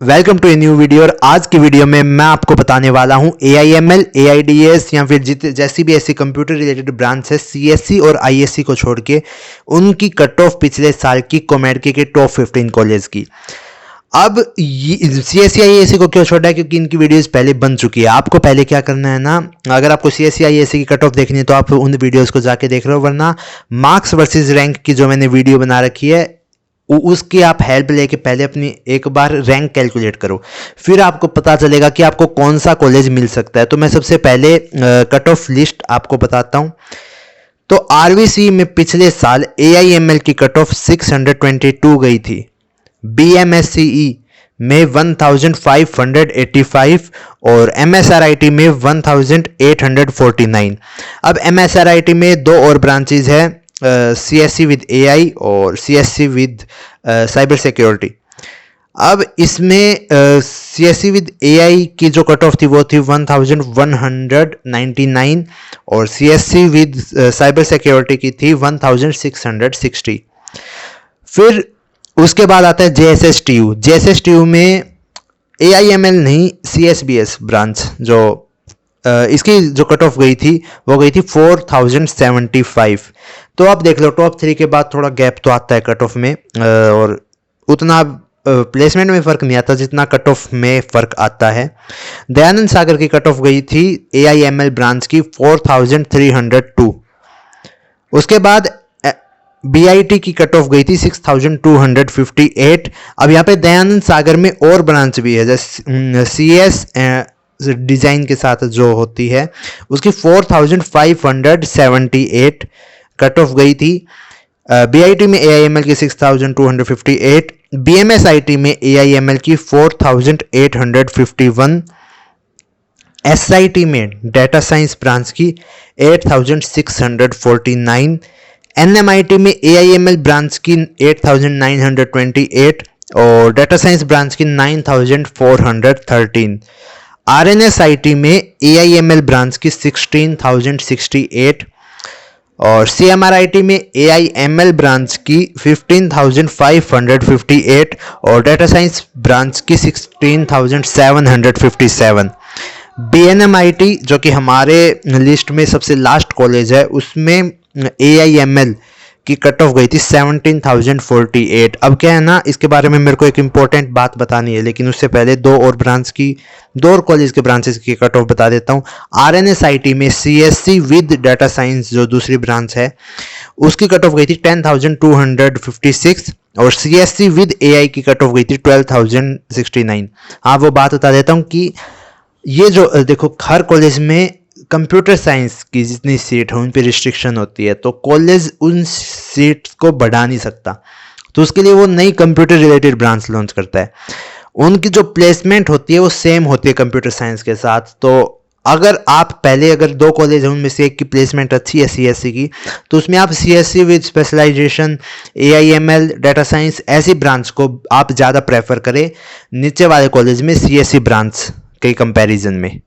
Welcome to a new video. और आज की वीडियो में मैं आपको बताने वाला हूं AIML, AIDS या फिर जैसी भी ऐसी कंप्यूटर रिलेटेड ब्रांच है CSC और ISC को छोड़ के उनकी कट ऑफ पिछले साल की कॉमेडकी के टॉप 15 कॉलेज की। अब CSC ISC को क्यों छोड़ा है? क्योंकि इनकी वीडियोस पहले बन चुकी है। आपको पहले क्या करना है ना, अगर आपको CSC ISC की कट ऑफ देखनी है तो आप उन वीडियोस को जाके देख लो, वरना मार्क्स वर्सेस रैंक की जो मैंने वीडियो बना रखी है उसकी आप हेल्प लेके पहले अपनी एक बार रैंक कैलकुलेट करो, फिर आपको पता चलेगा कि आपको कौन सा कॉलेज मिल सकता है। तो मैं सबसे पहले कट ऑफ लिस्ट आपको बताता हूं। तो RVC में पिछले साल AIML की कट ऑफ 622 गई थी, BMSCE में 1585 और MSRIT में 1849। अब MSRIT में दो और ब्रांचेज है, CSC विद AI और CSC विद साइबर सिक्योरिटी। अब इसमें CSC विद AI की जो कट ऑफ थी वो थी 1199 और CSC विद साइबर सिक्योरिटी की थी 1660। फिर उसके बाद आता है JSSTU में AIML नहीं, CSBS ब्रांच जो इसकी जो कट ऑफ गई थी वो गई थी 4075। तो आप देख लो टॉप 3 के बाद थोड़ा गैप तो आता है कट ऑफ में, और उतना प्लेसमेंट में फ़र्क नहीं आता जितना कट ऑफ में फ़र्क आता है। दयानंद सागर की कट ऑफ गई थी AIML ब्रांच की 4302। उसके बाद BIT की कट ऑफ गई थी 6258। अब यहाँ पे दयानंद सागर में और ब्रांच भी है, जैसे CS डिज़ाइन के साथ जो होती है उसकी 4578 कट ऑफ गई थी। BIT में AIML की 6258, BMSIT में AIML की 4851, SIT में डाटा साइंस ब्रांच की 8649, NMIT में AIML ब्रांच की 8928 और डाटा साइंस ब्रांच की 9413, RNSIT में AIML ब्रांच की 16068 और CMRIT में AIML ब्रांच की 15558 और डाटा साइंस ब्रांच की 16757। BNMIT जो कि हमारे लिस्ट में सबसे लास्ट कॉलेज है, उसमें AIML की कट ऑफ गई थी 17048। अब क्या है ना, इसके बारे में मेरे को एक इम्पोर्टेंट बात बतानी है, लेकिन उससे पहले दो और कॉलेज के ब्रांचेस की कट ऑफ बता देता हूँ। RNSIT में CSC विद डाटा साइंस जो दूसरी ब्रांच है उसकी कट ऑफ गई थी 10256 और CSC विद AI की कट ऑफ गई थी 12069। हाँ, वो बात बता देता हूँ कि ये जो देखो हर कॉलेज में कंप्यूटर साइंस की जितनी सीट है उन पर रिस्ट्रिक्शन होती है, तो कॉलेज उन सीट्स को बढ़ा नहीं सकता, तो उसके लिए वो नई कंप्यूटर रिलेटेड ब्रांच लॉन्च करता है। उनकी जो प्लेसमेंट होती है वो सेम होती है कंप्यूटर साइंस के साथ। तो अगर दो कॉलेज हैं उनमें से एक की प्लेसमेंट अच्छी है CSC की, तो उसमें आप CSC with specialization AIML data science ऐसी ब्रांच को आप ज़्यादा प्रेफर करें नीचे वाले कॉलेज में CSC ब्रांच के कंपैरिजन में।